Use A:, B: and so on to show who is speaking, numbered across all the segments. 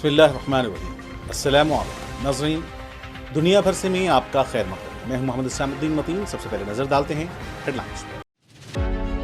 A: بسم اللہ الرحمن الرحیم۔ السلام علیکم ناظرین، دنیا بھر سے میں آپ کا خیر مقدم، میں ہوں محمد اسلام الدین متین۔ سب سے پہلے نظر ڈالتے ہیں ہیڈ لائنز پر۔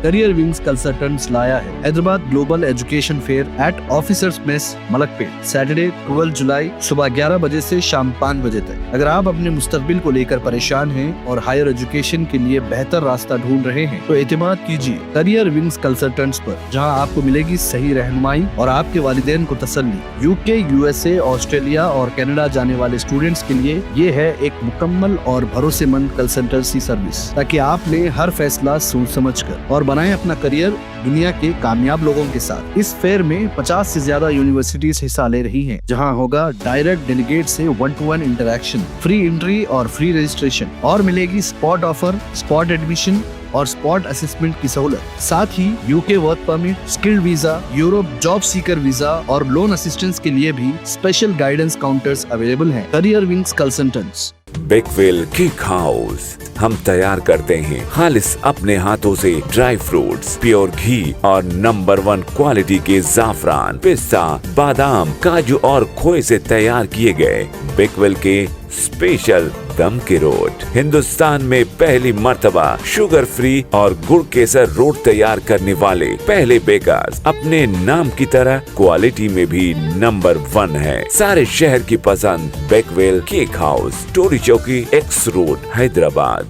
B: کیریئر ونگز کنسلٹنٹس لایا ہے Hyderabad global education fair at officers mess Malakpet, Saturday 12 جولائی صبح 11 بجے سے شام 5 بجے تک۔ اگر آپ اپنے مستقبل کو لے کر پریشان ہیں اور ہائر ایجوکیشن کے لیے بہتر راستہ ڈھونڈ رہے ہیں تو اعتماد کیجیے کیریئر ونگز کنسلٹنٹس پر، جہاں آپ کو ملے گی صحیح رہنمائی اور آپ کے والدین کو تسلی۔ یو کے، یو ایس اے، آسٹریلیا اور کینیڈا جانے والے اسٹوڈنٹس کے لیے یہ ہے ایک مکمل اور بھروسے مند کنسلٹنسی سروس، تاکہ آپ نے ہر فیصلہ سوچ سمجھ کر اور بنائیں اپنا کریئر دنیا کے کامیاب لوگوں کے ساتھ۔ اس فیئر میں 50 سے زیادہ یونیورسٹیز حصہ لے رہی ہیں، جہاں ہوگا ڈائریکٹ ڈیلیگیٹ سے 1-to-1 انٹریکشن، فری انٹری اور فری رجسٹریشن، اور ملے گی اسپاٹ آفر، اسپاٹ ایڈمیشن اور اسپاٹ اسسمنٹ کی سہولت۔ ساتھ ہی U K work permit, skilled visa, Europe job seeker visa اور لون اسسٹنس کے لیے بھی اسپیشل گائیڈنس کاؤنٹرز اویلیبل ہیں۔ Career wings consultants.
C: Bakewell cake house, ہم تیار کرتے ہیں خالص اپنے ہاتھوں سے ڈرائی فروٹس، پیور گھی اور نمبر 1 کوالٹی کے زعفران، پستہ، بادام، کاجو اور کھوئے سے تیار کیے گئے بیکویل کے اسپیشل دم کے روٹ۔ ہندوستان میں پہلی مرتبہ شوگر فری اور گڑ کیسر روٹ تیار کرنے والے پہلے بیکرز، اپنے نام کی طرح کوالٹی میں بھی نمبر 1 ہے۔ سارے شہر کی پسند بیکویل cake house, Tolichowki, X road, Hyderabad.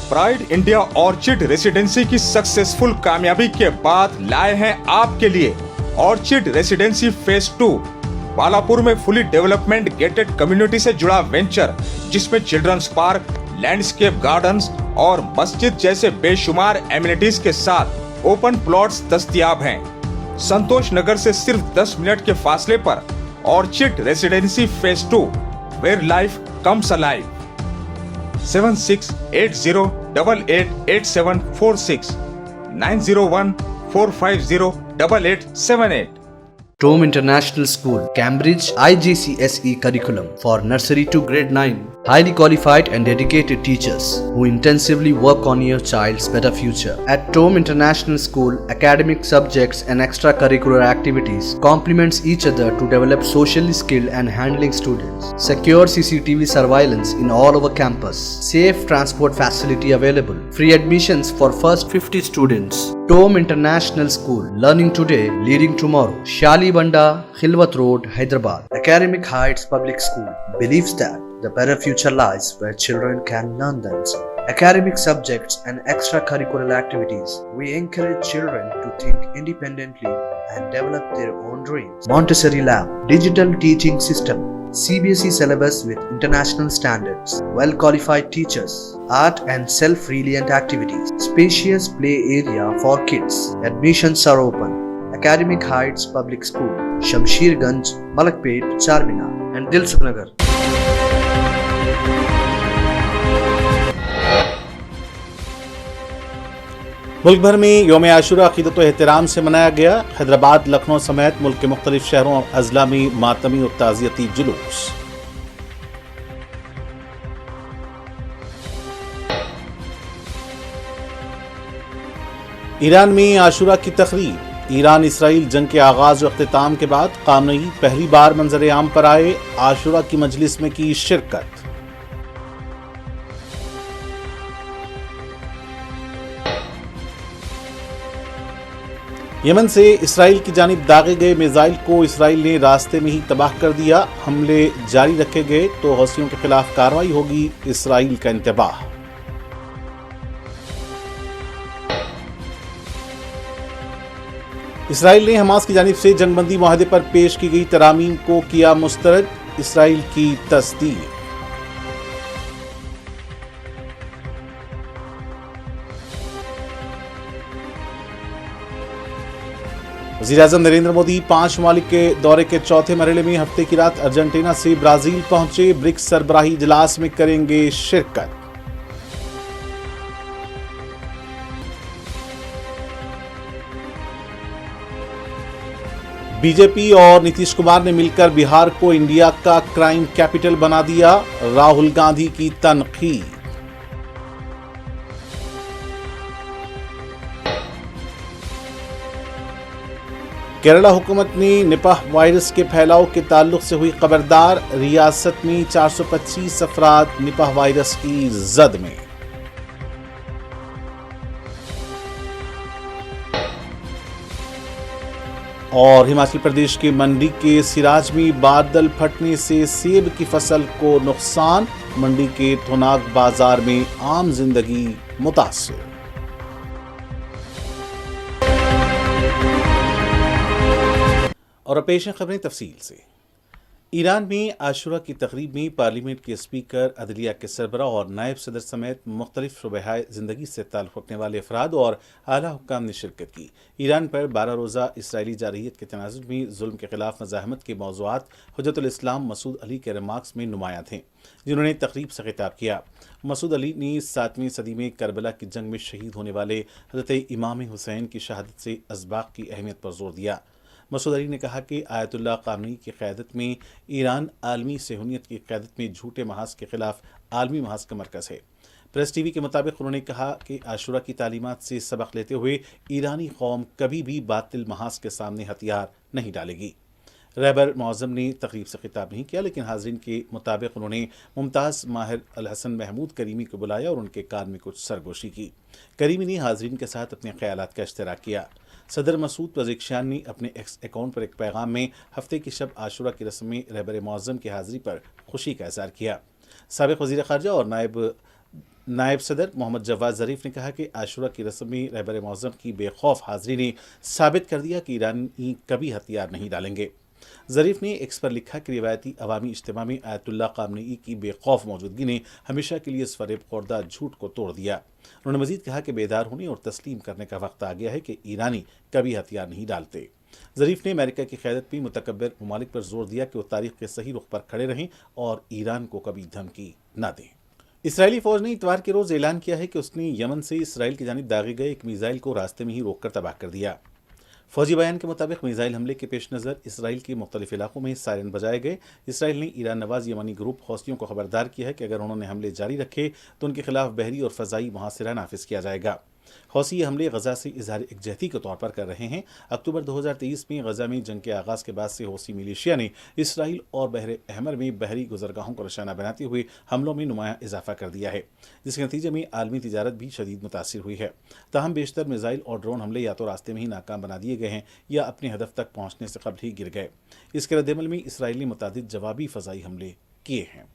D: Pride India Orchid Residency کی سکسیسفل کامیابی کے بعد لائے ہیں آپ کے لیے آرچڈ ریسیڈنسی فیز 2، بالاپور میں فلی ڈیولپمنٹ گیٹڈ کمیونٹی سے جڑا وینچر، جس میں چلڈرنز پارک، لینڈسکیپ گارڈنز اور مسجد جیسے بے شمار ایمینٹیز کے ساتھ اوپن پلاٹس دستیاب ہیں۔ سنتوش نگر سے صرف 10 منٹ کے فاصلے پر Orchid Residency phase 2، where life comes alive. 7680888746 90145088878۔
B: Tom international school, Cambridge IGCSE curriculum for nursery to grade 9. Highly qualified and dedicated teachers who intensively work on your child's better future. At Tom International School, academic subjects and extracurricular activities complements each other to develop socially skilled and handling students. Secure CCTV surveillance in all over campus. Safe transport facility available. Free admissions for first 50 students. Tom International School, learning today, leading tomorrow. Shali Banda, Khilwat Road, Hyderabad. Academic Heights Public School believes that the better future lies where children can learn themselves. Academic subjects and extracurricular activities. We encourage children to think independently and develop their own dreams. Montessori Lab, digital teaching system, CBSE syllabus with international standards, well-qualified teachers, art and self-reliant activities, spacious play area for kids. Admissions are open. Academic Heights Public School, Shamsherganj, Malakpet, Charminar and Dilsukhnagar.
A: ملک بھر میں یوم عاشورہ عقیدت و احترام سے منایا گیا۔ حیدرآباد، لکھنؤ سمیت ملک کے مختلف شہروں اور اضلاع میں ماتمی اور تعزیتی جلوس۔ ایران میں عاشورہ کی تقریب۔ ایران اسرائیل جنگ کے آغاز و اختتام کے بعد خامنئی پہلی بار منظر عام پر آئے، عاشورہ کی مجلس میں کی شرکت۔ یمن سے اسرائیل کی جانب داغے گئے میزائل کو اسرائیل نے راستے میں ہی تباہ کر دیا، حملے جاری رکھے گئے تو حوثیوں کے خلاف کارروائی ہوگی، اسرائیل کا انتباہ۔ اسرائیل نے حماس کی جانب سے جنگ بندی معاہدے پر پیش کی گئی ترامیم کو کیا مسترد، اسرائیل کی تصدیق۔ وزیراعظم نریندر مودی 5 ممالک کے دورے کے چوتھے مرحلے میں ہفتے کی رات ارجنٹینا سے برازیل پہنچے، برکس سربراہی اجلاس میں کریں گے شرکت۔ بی جے پی اور نتیش کمار نے مل کر بہار کو انڈیا کا کرائم کیپٹل بنا دیا، راہل گاندھی کی تنقید۔ केरला हुकूमत ने निपाह वायरस के फैलाव के ताल्लुक से हुई खबरदार, रियासत में 425 अफराद निपाह वायरस की जद में। और हिमाचल प्रदेश के मंडी के सिराज में बादल फटने से सेब की फसल को नुकसान, मंडी के थोनाग बाजार में आम जिंदगी मुतासिर। और अब पेश हैं खबरें तफसील से। ईरान में आशुरा की तकरीब में पार्लियामेंट के स्पीकर, अदलिया के सरबराह और नायब सदर समेत मुख्तलिफ शुबहाए ज़िंदगी से ताल्लुक़ रखने वाले अफराद और आला हुक्काम ने शिरकत की। ईरान पर 12 रोज़ा इसराइली जारहियत के तनाज़ुर में जुल्म के खिलाफ मज़ाहमत के मौज़ूआत हुज्जतुल इस्लाम मसूद अली के रिमार्क्स में नुमायां थे, जिन्होंने तकरीब से खिताब किया। मसूद अली ने 7वीं सदी में करबला की जंग में शहीद होने वाले हज़रत इमाम हुसैन की शहादत से असबाक की अहमियत पर जोर दिया। मसूद अली ने कहा कि आयतुल्लाह ख़ामनेई की क़यादत में ईरान आलमी सहूनियत की क़यादत में झूठे महाज के खिलाफ आलमी महाज का मरकज़ है। प्रेस टीवी के मुताबिक उन्होंने कहा कि आशुरा की तालीमात से सबक लेते हुए ईरानी कौम कभी भी बातिल महाज के सामने हथियार नहीं डालेगी। रहबर मौज़म ने तकरीब से खिताब नहीं किया, लेकिन हाज़रीन के मुताबिक उन्होंने मुमताज़ माहिर अल हसन महमूद करीमी को बुलाया और उनके कान में कुछ सरगोशी की। करीमी ने हाज़रीन के साथ अपने ख़यालात का इश्तराक किया। सदर मसूद पज़ेक्शियान ने अपने एक्स अकाउंट पर एक पैगाम में हफ्ते की शब आशुरा की रस्म में रहबर मौज़म की हाज़िरी पर खुशी का इज़हार किया। साबिक़ वज़ीर ख़ारजा और नायब सदर मोहम्मद जवाद ज़रीफ़ ने कहा कि आशुरा की रस्म में रहबर मौज़म की बेखौफ हाज़िरी ने साबित कर दिया कि ईरानी कभी हथियार नहीं डालेंगे। ज़रीफ़ ने एक्स पर लिखा कि रिवायती अवामी इज्तिमा में आयतुल्लाह ख़ामनेई की बेखौफ मौजूदगी ने हमेशा के लिए इस फ़रेब ख़ोर्दा झूठ को तोड़ दिया। उन्होंने मज़ीद कहा कि बेदार होने और तस्लीम करने का वक्त आ गया है कि ईरानी कभी हथियार नहीं डालते। ज़रीफ़ ने अमेरिका की क़यादत में मुतकब्बिर ममालिक पर जोर दिया कि वो तारीख़ के सही रुख पर खड़े रहें और ईरान को कभी धमकी न दें। इसराइली फ़ौज ने इतवार के रोज़ ऐलान किया है कि उसने यमन से इसराइल की जानिब दागे गए एक मिसाइल को रास्ते में ही रोक कर तबाह कर दिया। फौजी बयान के मुताबिक मिसाइल हमले के पेश नज़र इसराइल के मुख्तलिफ इलाकों में सायरन बजाए गए। इसराइल ने ईरान नवाज यमनी ग्रुप हौसियों को खबरदार किया है कि अगर उन्होंने हमले जारी रखे तो उनके खिलाफ बहरी और फ़ज़ाई मुहासिरा नाफिज किया जाएगा। हौसी ये हमले गज़ा से इज़हार यकजहती के तौर पर कर रहे हैं। अक्टूबर 2023 में गज़ा में जंग के आगाज़ के बाद से हौसी मिलिशिया ने इसराइल और बहर अहमर में बहरी गुज़रगाहों को निशाना बनाते हुए हमलों में नुमाया इजाफा कर दिया है, जिसके नतीजे में आलमी तिजारत भी शदीद मुतासिर हुई है। ताहम बेशतर मिसाइल और ड्रोन हमले या तो रास्ते में ही नाकाम बना दिए गए हैं या अपने हदफ तक पहुँचने से कबल ही गिर गए। इसके रद्दअमल में इसराइल ने मुतादिद जवाबी फ़ज़ाई हमले किए हैं।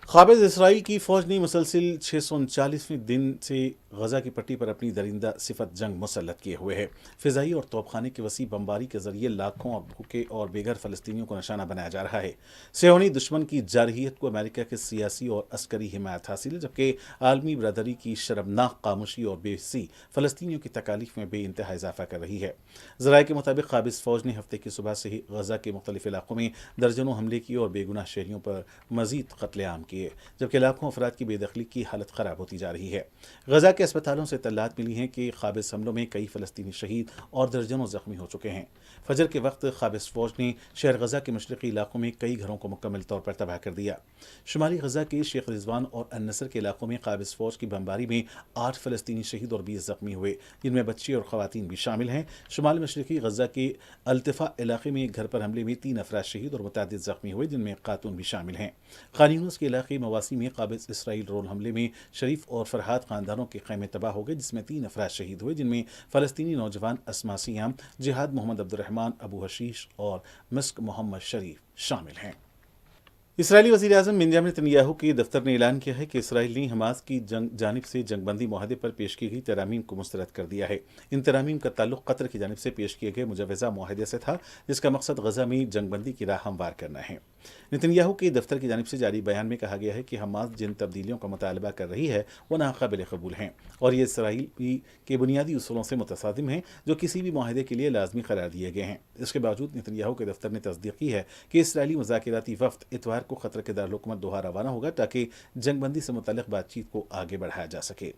A: क़ाबिज़ इसराइल की फ़ौज ने मुसलसिल 639वें दिन से गज़ा की पट्टी पर अपनी दरिंदा सिफत जंग मुसल्लत किए हुए है। फ़िज़ाई और तोपखाने की वसी बमबारी के ज़रिए लाखों और भूखे और बेघर फ़लस्तीनियों को निशाना बनाया जा रहा है। सेहोनी दुश्मन की जारहियत को अमेरिका के सियासी और अस्करी हिमायत हासिल है, जबकि आलमी बरदरी की शर्मनाक खामोशी और बेहिस्सी फ़लस्तीनियों की तकालीफ में बेइंतहा इजाफा कर रही है। ज़राए के मुताबिक क़ाबिज़ फ़ौज ने हफ्ते की सुबह से ही गज़ा के मुख्तलिफ इलाकों में दर्जनों हमले किए और बेगुनाह शहरियों पर मज़ीद क़त्ल-ए-आम किए, जबकि लाखों अफराद की बेदखली की हालत ख़राब होती जा रही है। गज़ा के अस्पतालों से इत्तलात मिली हैं कि क़ाबिज़ हमलों में कई फ़लस्तीनी शहीद और दर्जनों ज़ख्मी हो चुके हैं। फजर के वक्त क़ाबिज़ फ़ौज ने शहर गज़ा के मशरक़ी इलाकों में कई घरों को मुकम्मल तौर पर तबाह कर दिया। शुमाली गज़ा के शेख रिजवान और अन-नसर के इलाकों में क़ाबिज़ फ़ौज की बमबारी में 8 फ़लस्तीनी शहीद और 20 ज़ख्मी हुए, जिनमें बच्चे और ख़वातीन भी शामिल हैं। शुमाल मशरक़ी गज़ा के अल्तफ़ा इलाके में एक घर पर हमले में 3 अफराद शहीद और मुतअद्दिद ज़ख्मी हुए, जिनमें खातून भी शामिल हैं। खान यूनिस के इलाके मवासी में क़ाबिज़ इसराइल ड्रोन हमले में शरीफ और फरहाद ख़ानदानों के ख़ैमे तबाह हो गए, जिसमें 3 अफराद शहीद हुए, जिनमें फ़लस्तीनी नौजवान अस्मा सियाम, जिहाद मोहम्मद अब्दुर्रहमान अबू हशीश और मिस्क मोहम्मद शरीफ शामिल हैं। इसराइली वज़ीर आज़म बेंजामिन नेतन्याहू के दफ्तर ने ऐलान किया है कि इसराइल ने हमास की जानिब से जंगबंदी माहदे पर पेश की गई तरामीम को मुस्तरद कर दिया है। इन तरामीम का ताल्लुक कतर की जानिब से पेश किए गए मुजव्वज़ा माहदे से था, जिसका मकसद गज़ा में जंगबंदी की राह हमवार करना है। नेतन्याहू के दफ्तर की जानिब से जारी बयान में कहा गया है कि हमास जिन तब्दीलियों का मुतालबा कर रही है वह नाक़ाबिल कबूल हैं और ये इसराइल के बुनियादी उसूलों से मुतसादिम हैं, जो किसी भी माहदे के लिए लाजमी करार दिए गए हैं। इसके बावजूद नेतन्याहू के दफ्तर ने तस्दीक की है कि इसराइली मुज़ाकिराती वफ़द इतवार को क़तर के दारुल-हुकूमत दोहा रवाना होगा, ताकि जंगबंदी से मुताल्लिक़ बातचीत को आगे बढ़ाया जा सके।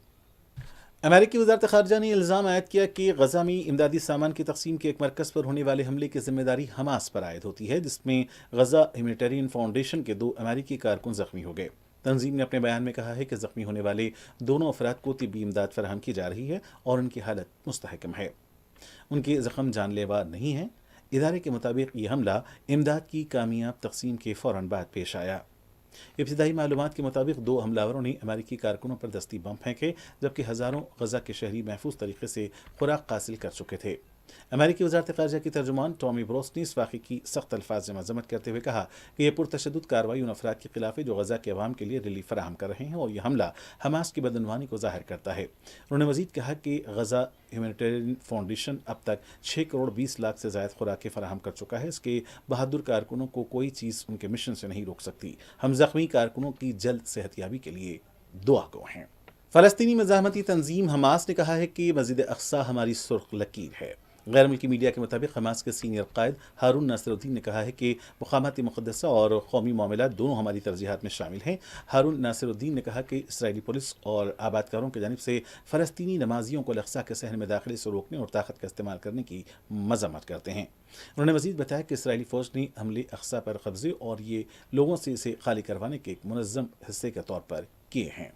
A: अमेरिकी वज़ारत ख़ारजा ने इल्ज़ाम आयद किया कि गज़ा में इमदादी सामान की तक़सीम के एक मरकज़ पर होने वाले हमले की ज़िम्मेदारी हमास पर आयद होती है, जिसमें गज़ा ह्यूमैनिटेरियन फाउंडेशन के 2 अमेरिकी कारकुन ज़ख्मी हो गए। तंजीम ने अपने बयान में कहा है कि ज़ख्मी होने वाले दोनों अफराद को तिब्बी इमदाद फराहम की जा रही है और उनकी हालत मुस्तहकम है। उनके ज़ख्म जानलेवा नहीं हैं। ادارے کے مطابق یہ حملہ امداد کی کامیاب تقسیم کے فوراً بعد پیش آیا۔ ابتدائی معلومات کے مطابق 2 حملاوروں نے امریکی کارکنوں پر دستی بم پھینکے، جبکہ ہزاروں غزہ کے شہری محفوظ طریقے سے خوراک حاصل کر چکے تھے۔ امریکی وزارت خارجہ کی ترجمان ٹامی بروس نے اس واقعے کی سخت الفاظ میں مذمت کرتے ہوئے کہا کہ یہ پرتشدد کارروائی ان افراد کے خلاف ہے جو غزہ کے عوام کے لیے ریلیف فراہم کر رہے ہیں، اور یہ حملہ حماس کی بدعنوانی کو ظاہر کرتا ہے۔ انہوں نے مزید کہا کہ غزہ ہیومینیٹیرین فاؤنڈیشن اب تک 6 کروڑ 20 لاکھ سے زائد خوراکیں فراہم کر چکا ہے۔ اس کے بہادر کارکنوں کو کوئی چیز ان کے مشن سے نہیں روک سکتی۔ ہم زخمی کارکنوں کی جلد صحت یابی کے لیے دعا گو ہیں۔ فلسطینی مزاحمتی تنظیم حماس نے کہا ہے کہ مسجد اقصی ہماری سرخ لکیر ہے۔ غیر ملکی میڈیا کے مطابق حماس کے سینئر قائد ہارون ناصر الدین نے کہا ہے کہ مقامات مقدسہ اور قومی معاملات دونوں ہماری ترجیحات میں شامل ہیں۔ ہارون ناصر الدین نے کہا کہ اسرائیلی پولیس اور آبادکاروں کی جانب سے فلسطینی نمازیوں کو الاقصی کے صحن میں داخلے سے روکنے اور طاقت کا استعمال کرنے کی مذمت کرتے ہیں۔ انہوں نے مزید بتایا کہ اسرائیلی فوج نے حملے اقصی پر قبضے اور یہ لوگوں سے اسے خالی کروانے کے ایک منظم حصے کے طور پر کیے ہیں۔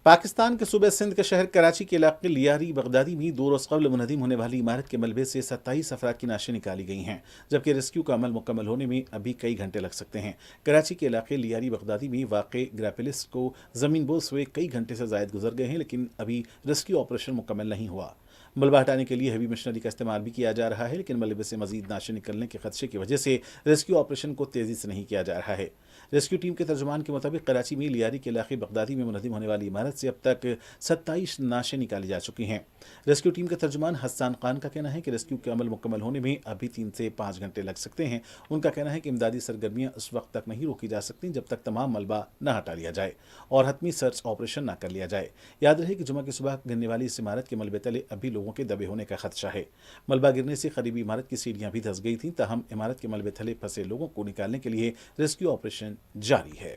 A: پاکستان کے صوبہ سندھ کے شہر کراچی کے علاقے لیاری بغدادی میں 2 روز قبل منہدم ہونے والی عمارت کے ملبے سے 27 افراد کی نعشیں نکالی گئی ہیں، جبکہ ریسکیو کا عمل مکمل ہونے میں ابھی کئی گھنٹے لگ سکتے ہیں۔ کراچی کے علاقے لیاری بغدادی میں واقع گراپلس کو زمین بوس ہوئے کئی گھنٹے سے زائد گزر گئے ہیں، لیکن ابھی ریسکیو آپریشن مکمل نہیں ہوا۔ ملبہ ہٹانے کے لیے ہیوی مشنری کا استعمال بھی کیا جا رہا ہے، لیکن ملبے سے مزید نعشیں نکلنے کے خدشے کی وجہ سے ریسکیو آپریشن کو تیزی سے نہیں کیا جا رہا ہے۔ ریسکیو ٹیم کے ترجمان کے مطابق کراچی میں لیاری کے علاقے بغدادی میں منہدم ہونے والی عمارت سے اب تک 27 نعشیں نکالی جا چکی ہیں۔ ریسکیو ٹیم کے ترجمان حسان خان کا کہنا ہے کہ ریسکیو کے عمل مکمل ہونے میں ابھی 3 سے 5 گھنٹے لگ سکتے ہیں۔ ان کا کہنا ہے کہ امدادی سرگرمیاں اس وقت تک نہیں روکی جا سکتی جب تک تمام ملبہ نہ ہٹا لیا جائے اور حتمی سرچ آپریشن نہ کر لیا جائے۔ یاد رہے کہ جمعہ کی صبح گرنے والی اس عمارت کے ملبے تلے ابھی لوگوں کے دبے ہونے کا خدشہ ہے۔ ملبہ گرنے سے قریبی عمارت کی سیڑھیاں بھی دھس گئی تھیں، تاہم عمارت کے ملبے تلے پھنسے لوگوں کو نکالنے کے لیے ریسکیو آپریشن جاری ہے۔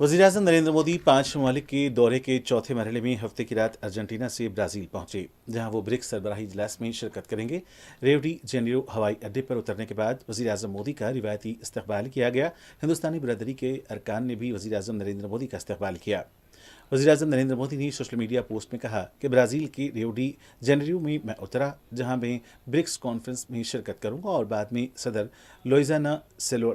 A: وزیراعظم نریندر مودی 5 ممالک کے دورے کے چوتھے مرحلے میں ہفتے کی رات ارجنٹینا سے برازیل پہنچے، جہاں وہ برکس سربراہی اجلاس میں شرکت کریں گے۔ ریو ڈی جنیرو ہوائی اڈے پر اترنے کے بعد وزیراعظم مودی کا روایتی استقبال کیا گیا۔ ہندوستانی برادری کے ارکان نے بھی وزیراعظم نریندر مودی کا استقبال کیا۔ وزیراعظم نریندر مودی نے سوشل میڈیا پوسٹ میں کہا کہ برازیل کے ریو ڈی جنیرو میں میں اترا، جہاں میں برکس کانفرنس میں شرکت کروں گا اور بعد میں صدر لوئزانا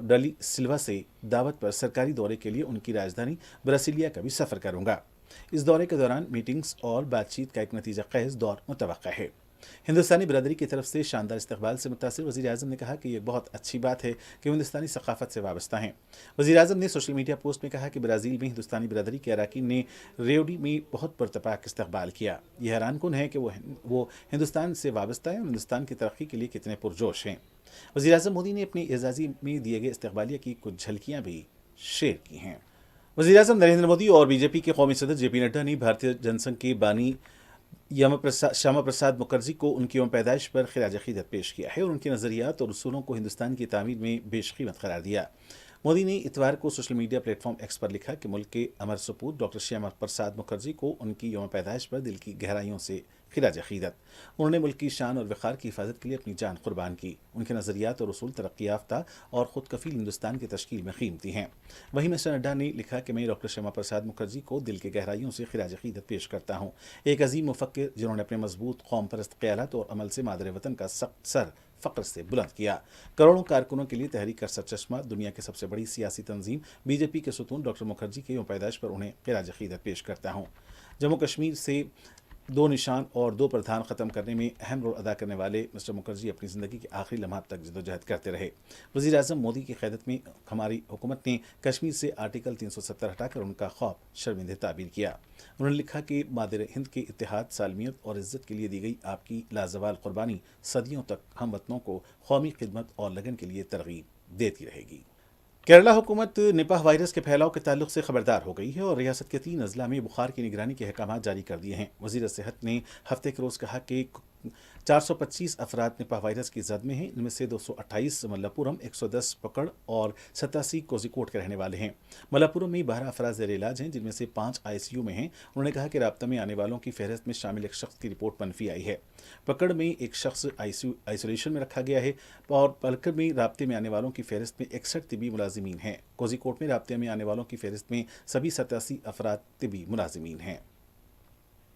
A: ڈالی سلوا سے دعوت پر سرکاری دورے کے لیے ان کی راجدھانی براسیلیا کا بھی سفر کروں گا۔ اس دورے کے دوران میٹنگز اور بات چیت کا ایک نتیجہ خیز دور متوقع ہے۔ ہندوستانی برادری کی طرف سے شاندار استقبال سے متاثر وزیراعظم نے کہا کہ یہ بہت اچھی بات ہے کہ وہ ہندوستانی ثقافت سے وابستہ ہیں۔ وزیراعظم نے سوشل میڈیا پوسٹ میں کہا کہ برازیل میں ہندوستانی برادری کے اراکین نے ریو ڈی میں بہت پرتپاک استقبال کیا۔ یہ حیران کن ہے کہ وہ ہندوستان سے وابستہ ہیں اور ہندوستان کی ترقی کے لیے کتنے پرجوش ہیں۔ وزیراعظم مودی نے اپنی اعزازی میں دیے گئے استقبالیہ کی کچھ جھلکیاں بھی شیئر کی ہیں۔ وزیراعظم نریندر مودی اور بی جے پی کے قومی صدر جے پی نڈا نے بھارتیہ جن سنگھ کے بانی شیاما پرساد مکھرجی کو ان کی یوم پیدائش پر خراج عقیدت پیش کیا ہے اور ان کے نظریات اور اصولوں کو ہندوستان کی تعمیر میں بیش قیمت قرار دیا۔ مودی نے اتوار کو social media platform X پر لکھا کہ ملک کے امر سپوت ڈاکٹر شیاما پرساد مکھرجی کو ان کی یوم پیدائش پر دل کی گہرائیوں سے خراج عقیدت۔ انہوں نے ملک کی شان اور وقار کی حفاظت کے لیے اپنی جان قربان کی۔ ان کے نظریات اور اصول ترقی یافتہ اور خود کفیل ہندوستان کی تشکیل میں قیمتی ہیں۔ وہیں مسٹر نڈا نے لکھا کہ میں ڈاکٹر شیاما پرساد مکھرجی کو دل کے گہرائیوں سے خراج عقیدت پیش کرتا ہوں، ایک عظیم مفکر جنہوں نے اپنے مضبوط قوم پرست خیالات اور عمل سے مادر وطن کا سخت سر فخر سے بلند کیا۔ کروڑوں کارکنوں کے لیے تحریک کا سرچشمہ، دنیا کی سب سے بڑی سیاسی تنظیم بی جے پی کے ستون ڈاکٹر مکھرجی کے یوم پیدائش پر انہیں خراج عقیدت پیش کرتا ہوں۔ جموں کشمیر سے 2 نشان اور 2 پردھان ختم کرنے میں اہم رول ادا کرنے والے مسٹر مکھرجی اپنی زندگی کے آخری لمحات تک جدوجہد کرتے رہے۔ وزیر اعظم مودی کی قیادت میں ہماری حکومت نے کشمیر سے آرٹیکل 370 ہٹا کر ان کا خواب شرمندہ تعبیر کیا۔ انہوں نے لکھا کہ مادر ہند کے اتحاد، سالمیت اور عزت کے لیے دی گئی آپ کی لازوال قربانی صدیوں تک ہم وطنوں کو قومی خدمت اور لگن کے لیے ترغیب دیتی رہے گی۔ کیرلا حکومت نپاہ وائرس کے پھیلاؤ کے تعلق سے خبردار ہو گئی ہے اور ریاست کے 3 اضلاع میں بخار کی نگرانی کے احکامات جاری کر دیے ہیں۔ وزیر صحت نے ہفتے کے روز کہا کہ 425 افراد نپاہ وائرس کی زد میں ہیں، ان میں سے 228 ملاپورم، 110 پکڑ اور 87 کوزیکوڈ کے رہنے والے ہیں۔ ملاپورم میں 12 افراد زیر علاج ہیں، جن میں سے 5 آئی سی یو میں ہیں۔ انہوں نے کہا کہ رابطہ میں آنے والوں کی فہرست میں شامل ایک شخص کی رپورٹ منفی آئی ہے۔ پکڑ میں ایک شخص آئسولیشن میں رکھا گیا ہے اور پلکڑ میں رابطے میں آنے والوں کی فہرست میں 61 طبی ملازمین ہیں۔ کوزیکوڈ میں رابطے میں آنے والوں کی فہرست میں سبھی 87 افراد طبی ملازمین ہیں۔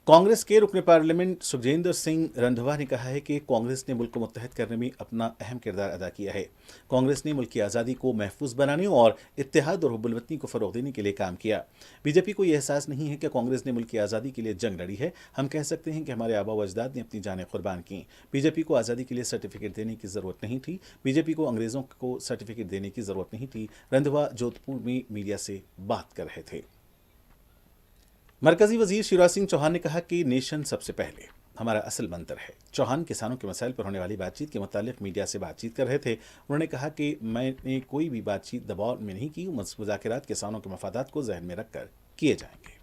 A: कांग्रेस के रुकन पार्लियामेंट सुखजिंदर सिंह रंधावा ने कहा है कि कांग्रेस ने मुल्क को मुत्तहद करने में अपना अहम किरदार अदा किया है। कांग्रेस ने मुल्क की आज़ादी को महफूज बनाने और इत्तेहाद और हुब्बुल वतनी को फ़रोग़ देने के लिए काम किया। बीजेपी को यह एहसास नहीं है कि कांग्रेस ने मुल्क की आज़ादी के लिए जंग लड़ी है। हम कह सकते हैं कि हमारे आबा व अजदाद ने अपनी जानें कुर्बान की। बीजेपी को आज़ादी के लिए सर्टिफिकेट देने की ज़रूरत नहीं थी। बीजेपी को अंग्रेज़ों को सर्टिफिकेट देने की ज़रूरत नहीं थी। रंधावा जोधपुर में मीडिया से बात कर रहे थे। मरकजी वजीर शिवराज सिंह चौहान ने कहा कि नेशन सबसे पहले हमारा असल मंत्र है। चौहान किसानों के मसाइल पर होने वाली बातचीत के मुतालिक मीडिया से बातचीत कर रहे थे। उन्होंने कहा कि मैंने कोई भी बातचीत दबाव में नहीं की। मुज़ाकरात किसानों के मफादात को जहन में रखकर किए जाएंगे।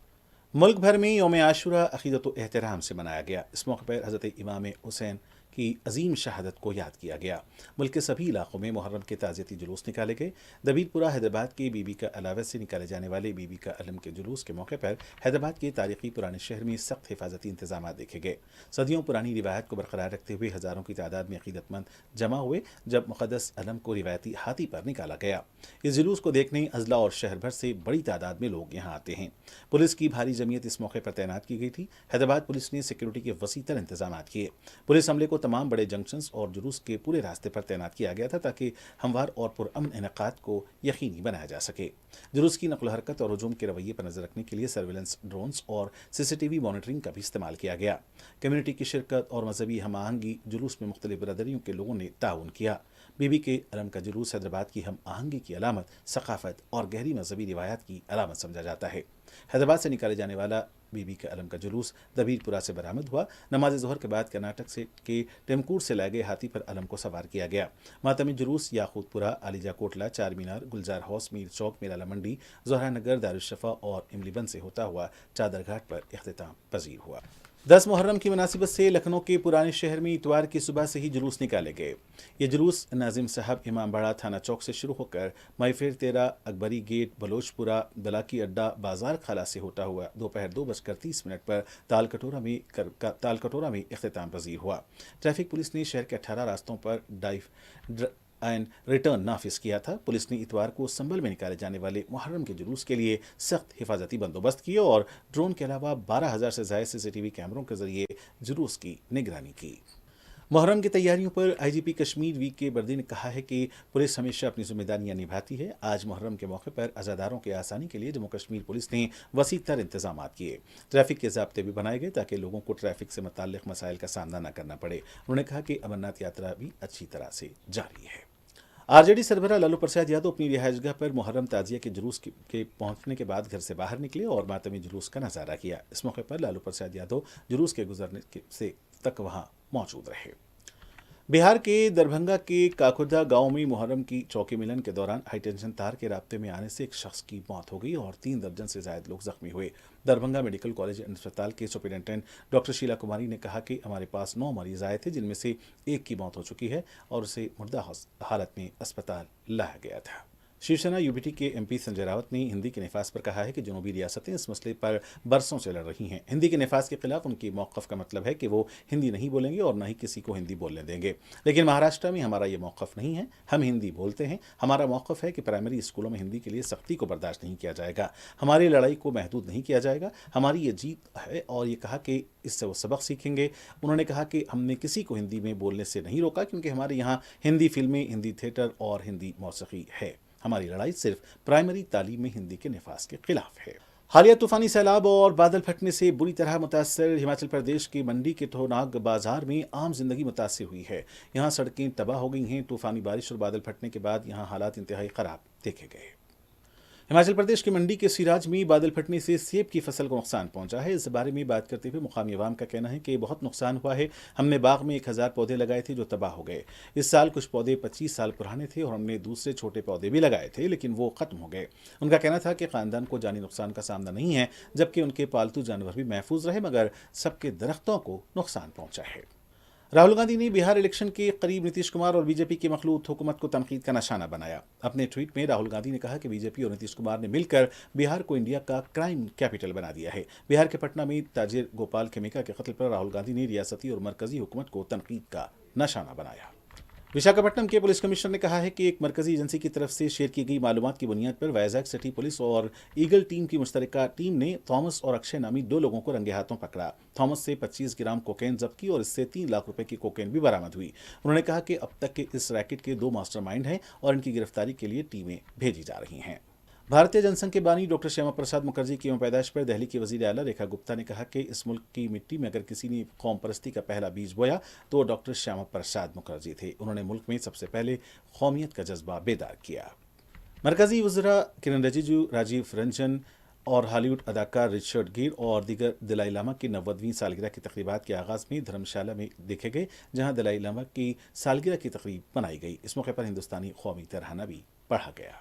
A: मुल्क भर में यौम आशुरा अक़ीदत व एहतराम से मनाया गया। इस मौके पर हज़रत इमाम हुसैन की अजीम शहादत को याद किया गया। मुल्क के सभी इलाकों में मुहर्रम के ताज़ियती जुलूस निकाले गए। दबीरपुरा हैदराबाद के बीबी का अलावा से निकाले जाने वाले बीबी का अलम के जुलूस के मौके पर हैदराबाद के तारीखी पुराने शहर में सख्त हिफाजती इंतजाम देखे गए। सदियों पुरानी रिवायत को बरकरार रखते हुए हज़ारों की तादाद में अक़ीदतमंद जमा हुए जब मुक़द्दस अलम को रिवायती हाथी पर निकाला गया। इस जुलूस को देखने अजला और शहर भर से बड़ी तादाद में लोग यहाँ आते हैं। पुलिस की भारी जमीयत इस मौके पर तैनात की गई थी। हैदराबाद पुलिस ने सिक्योरिटी के वसीतर इंतजाम किए। पुलिस अमले को तमाम बड़े जंक्शंस और जुलूस के पूरे रास्ते पर तैनात किया गया था ताकि हमवार और पुरअमन इनेकाद को यकीनी बनाया जा सके। जुलूस की नक़ल हरकत और हजूम के रवैये पर नजर रखने के लिए सर्विलेंस ड्रोन्स और सीसीटीवी मॉनिटरिंग का भी इस्तेमाल किया गया। कम्युनिटी की शिरकत और मजहबी हम आहंगी जुलूस में मुख्तलिफ बरदरियों के लोगों ने ताउन किया। बीबी के अलम का जुलूस हैदराबाद की हम आहंगी की अलामत, सकाफत और गहरी मजहबी रिवायात की अलामत समझा जाता है। हैदराबाद से निकाले जाने वाला बीबी के अलम का जुलूस दबीरपुरा से बरामद हुआ। नमाज ज़ोहर के बाद कर्नाटक से के टेमकूर से लाए गए हाथी पर अलम को सवार किया गया। मातमी जुलूस याकूतपुरा, आलिजा कोटला, चार मीनार, गुलजार हाउस, मीर चौक, मेराला मंडी, जोहरा नगर, दारुशफा और इमलीबंद से होता हुआ चादर घाट पर इख्तिताम पजीर हुआ। 10 मुहर्रम की मुनासिबत से लखनऊ के पुराने शहर में इतवार की सुबह से ही जुलूस निकाले गए। ये जुलूस नाजिम साहब इमामबाड़ा थाना चौक से शुरू होकर मैफेर 13, अकबरी गेट, बलोचपुरा, दलाकी अड्डा, बाजार खाला से होता हुआ दोपहर 2:30 पर तालकटोरा में इख्तिताम पजीर हुआ। ट्रैफिक पुलिस ने शहर के 18 रास्तों पर ड्राइव एंड रिटर्न नाफिज किया था। पुलिस ने इतवार को संभल में निकाले जाने वाले मुहर्रम के जुलूस के लिए सख्त हिफाजती बंदोबस्त किए और ड्रोन के अलावा 12,000 से ज़ायद सीसीटीवी कैमरों के जरिए जुलूस की निगरानी की। मुहर्रम की तैयारियों पर आईजीपी कश्मीर वी के बर्दी ने कहा है कि पुलिस हमेशा अपनी जिम्मेदारियां निभाती है। आज मुहर्रम के मौके पर अज़ादारों के आसानी के लिए जम्मू कश्मीर पुलिस ने वसी तर इंतजाम किए। ट्रैफिक के ज़ाब्ते भी बनाए गए ताकि लोगों को ट्रैफिक से मुताल्लिक़ मसाइल का सामना न करना पड़े। उन्होंने कहा कि अमरनाथ यात्रा भी अच्छी तरह से जारी है। आरजेडी सरबराह लालू प्रसाद यादव अपनी रिहाइशगाह पर मुहर्रम ताजिया के जुलूस के पहुंचने के बाद घर से बाहर निकले और मातमी जुलूस का नज़ारा किया। इस मौके पर लालू प्रसाद यादव जुलूस के गुजरने से तक वहां मौजूद रहे। बिहार के दरभंगा के काकुरदा गांव में मुहर्रम की चौकी मिलन के दौरान हाईटेंशन तार के राब्ते में आने से एक शख्स की मौत हो गई और 3 दर्जन से ज़ायद लोग जख्मी हुए। दरभंगा मेडिकल कॉलेज एंड अस्पताल के सुपरिटेंडेंट डॉक्टर शीला कुमारी ने कहा कि हमारे पास 9 मरीज आए थे जिनमें से एक की मौत हो चुकी है और उसे मुर्दा हालत में अस्पताल लाया गया था। शिवसेना यूबीटी के एमपी संजय रावत ने हिंदी के नफाज पर कहा है कि जनूबी रियासतें इस मसले पर बरसों से लड़ रही हैं। हिंदी के नफाज के खिलाफ उनकी मौक़िफ़ का मतलब है कि वो हिंदी नहीं बोलेंगे और न ही किसी को हिंदी बोलने देंगे। लेकिन महाराष्ट्र में हमारा ये मौक़िफ़ नहीं है। हम हिंदी बोलते हैं। हमारा मौक़िफ़ है कि प्राइमरी स्कूलों में हिंदी के लिए सख्ती को बर्दाश्त नहीं किया जाएगा। हमारी लड़ाई को महदूद नहीं किया जाएगा। हमारी ये जीत है और ये कहा कि इससे वो सबक सीखेंगे। उन्होंने कहा कि हमने किसी को हिंदी में बोलने से नहीं रोका क्योंकि हमारे यहाँ हिंदी फिल्में, हिंदी थिएटर और हिंदी मौसीकी है। हमारी लड़ाई सिर्फ प्राइमरी तालीम में हिंदी के नफाज के खिलाफ है। हालिया तूफानी सैलाब और बादल फटने से बुरी तरह मुतासर हिमाचल प्रदेश की मंडी के थोनाग बाजार में आम जिंदगी मुतासर हुई है। यहाँ सड़कें तबाह हो गई हैं। तूफानी बारिश और बादल फटने के बाद यहाँ हालात इंतहाई ख़राब देखे गए। हिमाचल प्रदेश की मंडी के सिराज में बादल फटने से सेब की फसल को नुकसान पहुंचा है। इस बारे में बात करते हुए मुकामी अवाम का कहना है कि बहुत नुकसान हुआ है। हमने बाग में 1000 पौधे लगाए थे जो तबाह हो गए। इस साल कुछ पौधे 25 साल पुराने थे और हमने दूसरे छोटे पौधे भी लगाए थे लेकिन वो ख़त्म हो गए। उनका कहना था कि ख़ानदान को जानी नुकसान का सामना नहीं है जबकि उनके पालतू जानवर भी महफूज रहे मगर सबके दरख्तों को नुकसान पहुँचा है। राहुल गांधी ने बिहार इलेक्शन के करीब नीतीश कुमार और बीजेपी की मखलूत हुकूमत को तनकीद का निशाना बनाया। अपने ट्वीट में राहुल गांधी ने कहा कि बीजेपी और नीतीश कुमार ने मिलकर बिहार को इंडिया का क्राइम कैपिटल बना दिया है। बिहार के पटना में ताजिर गोपाल खेमिका के कत्ल पर राहुल गांधी ने रियासती और मरकजी हुकूमत को तनकीद का निशाना बनाया। विशाखापट्टनम के पुलिस कमिश्नर ने कहा है कि एक मरकजी एजेंसी की तरफ से शेयर की गई मालूमात की बुनियाद पर वाइजैक सिटी पुलिस और ईगल टीम की मुश्तरका टीम ने थॉमस और अक्षय नामी 2 लोगों को रंगे हाथों पकड़ा। थॉमस से 25 ग्राम कोकेन जब्त की और इससे 3 लाख रुपए की कोकेन भी बरामद हुई। उन्होंने कहा कि अब तक के इस रैकेट के 2 मास्टरमाइंड हैं और इनकी गिरफ्तारी के लिए टीमें भेजी जा रही हैं। भारतीय जनसंघ के बानी डॉक्टर श्यामा प्रसाद मुखर्जी की पैदाइश पर दिल्ली की वजीर आला रेखा गुप्ता ने कहा कि इस मुल्क की मिट्टी में अगर किसी ने कौम परस्ती का पहला बीज बोया तो वो डॉक्टर श्यामा प्रसाद मुखर्जी थे। उन्होंने मुल्क में सबसे पहले कौमियत का जज्बा बेदार किया। मरकजी वज़रा किरण रिजिजू, राजीव रंजन और हॉलीवुड अदाकार रिचर्ड गिर और दीगर दलाई लामा की 90वीं सालगिरह की तकरीबात के आगाज़ में धर्मशाला में देखे गए, जहां दलाई लामा की सालगिरह की तकरीब मनाई गई। इस मौके पर हिंदुस्तानी कौमी तराना भी पढ़ा गया।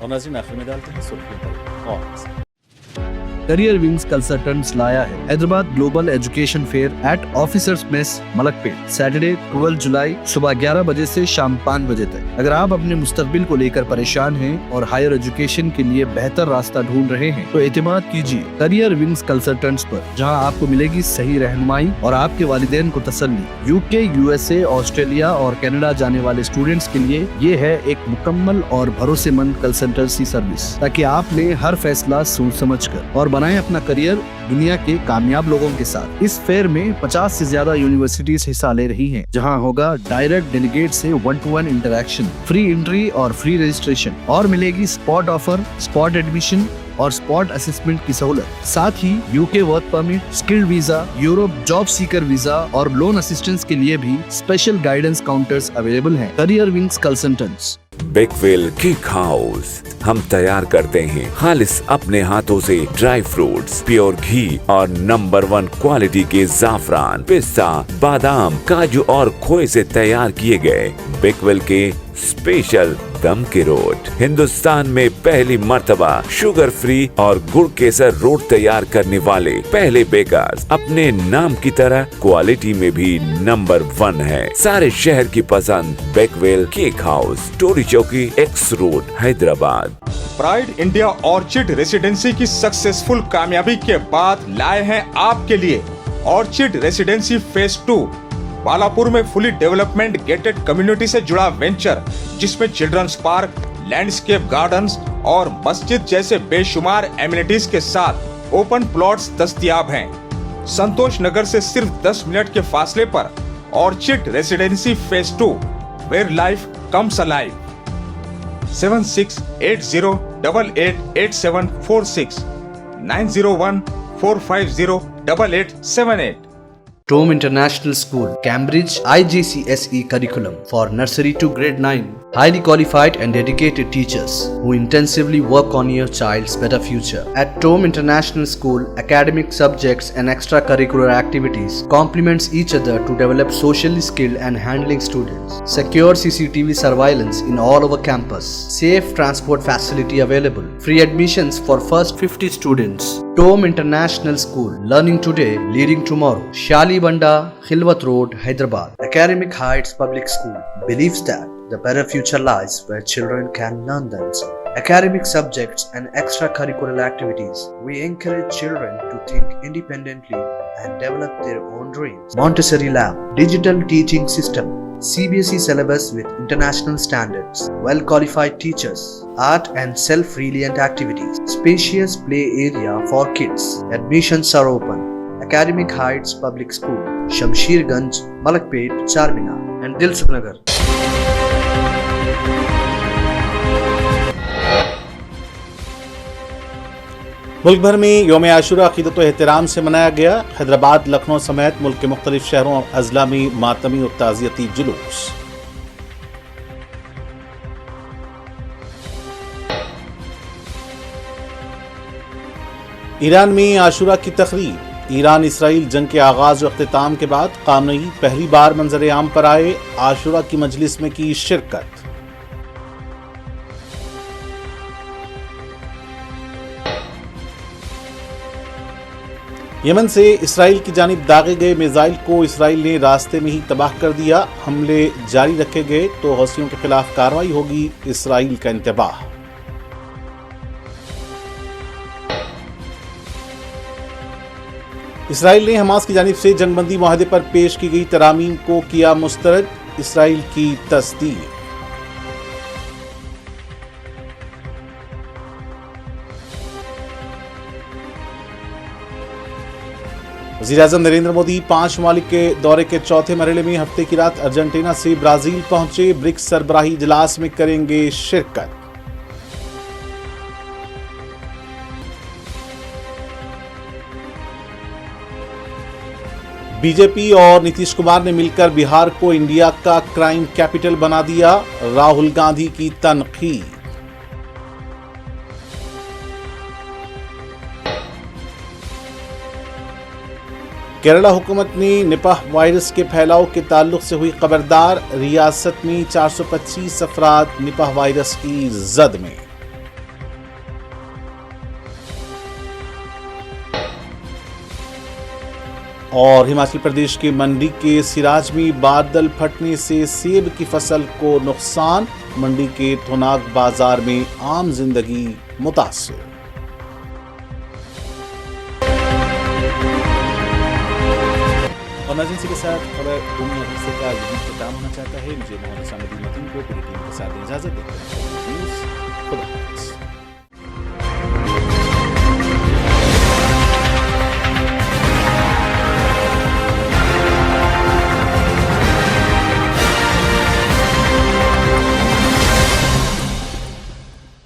A: और नाज़रीन, आखिर में डालते हैं सुर्खियों पर और
B: करियर विंग्स कंसल्टेंट्स लाया है Hyderabad global education fair eight officers mess Malakpet, Saturday 12 जुलाई सुबह 11 बजे से शाम 5 बजे तक। अगर आप अपने मुस्तकबिल को लेकर परेशान हैं और हायर एजुकेशन के लिए बेहतर रास्ता ढूंढ रहे हैं तो एतमाद कीजिए करियर विंग्स कंसल्टेंट्स पर, जहां आपको मिलेगी सही रहनुमाई और आपके वालिदैन को तसल्ली। यूके, यूएसए, ऑस्ट्रेलिया और कनाडा जाने वाले स्टूडेंट्स के लिए ये है एक मुकम्मल और भरोसेमंद कंसल्टेंसी सर्विस, ताकि आप ले हर फैसला सोच समझ कर और बनाएं अपना करियर दुनिया के कामयाब लोगों के साथ। इस फेयर में 50 से ज्यादा यूनिवर्सिटीज हिस्सा ले रही हैं, जहां होगा डायरेक्ट डेलीगेट से 1-to-1 इंटरेक्शन, फ्री एंट्री और फ्री रजिस्ट्रेशन, और मिलेगी स्पॉट ऑफर, स्पॉट एडमिशन और स्पॉट असेसमेंट की सहूलत। साथ ही UK work permit, skilled visa, Europe job seeker visa और लोन असिस्टेंस के लिए भी स्पेशल गाइडेंस काउंटर्स अवेलेबल हैं। Career wings consultants.
C: Bakewell cake house, हम तैयार करते हैं खालिस अपने हाथों से ड्राई फ्रूट्स, प्योर घी और नंबर 1 क्वालिटी के जाफरान, पिस्ता, बादाम, काजू और खोए से तैयार किए गए बेकवेल के स्पेशल दम के रोट। हिंदुस्तान में पहली मर्तबा शुगर फ्री और गुड़ केसर रोट तैयार करने वाले पहले बेकर्स, अपने नाम की तरह क्वालिटी में भी नंबर 1 है। सारे शहर की पसंद बेकवेल केक हाउस, टोरी चौकी, x road, Hyderabad.
D: Pride India orchid residency की सक्सेसफुल कामयाबी के बाद लाए हैं आपके लिए ऑर्चिड रेसिडेंसी फेज 2। बालापुर में फुली डेवलपमेंट गेटेड कम्युनिटी से जुड़ा वेंचर, जिसमें चिल्ड्रंस पार्क, लैंडस्केप गार्डन्स और मस्जिद जैसे बेशुमार एमिनिटीज के साथ ओपन प्लॉट्स दस्तयाब हैं। संतोष नगर से सिर्फ 10 मिनट के फासले पर orchid residency phase 2, where life comes alive. 7680888746 90145088878।
B: Tome International School, Cambridge, IGCSE curriculum for nursery to grade 9. Highly qualified and dedicated teachers who intensively work on your child's better future. At Tome International School, academic subjects and extracurricular activities complements each other to develop socially skilled and handling students. Secure CCTV surveillance in all over campus. Safe transport facility available. Free admissions for first 50 students. Tome International School, learning today, leading tomorrow. Shalibanda, Khilwat Road, Hyderabad. Academic Heights Public School believes that the better future lies where children can learn themselves. Academic subjects and extracurricular activities. We encourage children to think independently and develop their own dreams. Montessori Lab, digital teaching system, CBSE syllabus with international standards, well-qualified teachers, art and self-reliant activities, spacious play area for kids. Admissions are open. Academic Heights Public School, Shamsherganj, Malakpet, Charminar and Dilsukh Nagar.
A: मुल्क भर में यौम आशूरा अक़ीदत व एहतराम से मनाया गया। हैदराबाद, लखनऊ समेत मुल्क के मुख्तलिफ शहरों और अजला में मातमी और ताज़ियती जुलूस। ईरान में आशूरा की तक़रीब। ईरान इसराइल जंग के आगाज़ और अख्तिताम के बाद क़ामनई पहली बार मंजर आम पर आए। आशूरा की मजलिस में की शिरकत। यमन से इसराइल की जानिब दागे गए मिसाइल को इसराइल ने रास्ते में ही तबाह कर दिया। हमले जारी रखे गए तो हौसियों के खिलाफ कार्रवाई होगी, इसराइल का इंतबाह। इसराइल ने हमास की जानिब से जंगबंदी मुआहदे पर पेश की गई तरामीम को किया मुस्तरद। इसराइल की तस्दीक। वज़ीर-ए-आज़म नरेंद्र मोदी 5 ममालिक के दौरे के चौथे मरहले में हफ्ते की रात अर्जेंटीना से ब्राजील पहुंचे। ब्रिक्स सरबराही इजलास में करेंगे शिरकत। बीजेपी और नीतीश कुमार ने मिलकर बिहार को इंडिया का क्राइम कैपिटल बना दिया। राहुल गांधी की तनकीद। केरला हुकूमत ने निपाह वायरस के फैलाव के ताल्लुक से हुई खबरदार। रियासत में 425 अफराद निपाह वायरस की जद में। और हिमाचल प्रदेश के मंडी के सिराज में बादल फटने से सेब की फसल को नुकसान। मंडी के थोनाग बाजार में आम जिंदगी मुतासिर। और नाज़रीन के साथ खबर दुनिया भर से का यही इख्तिताम होना चाहता है। मुझे मोहम्मद सामिदी मतीन को पूरी टीम के साथ इजाजत देते हैं।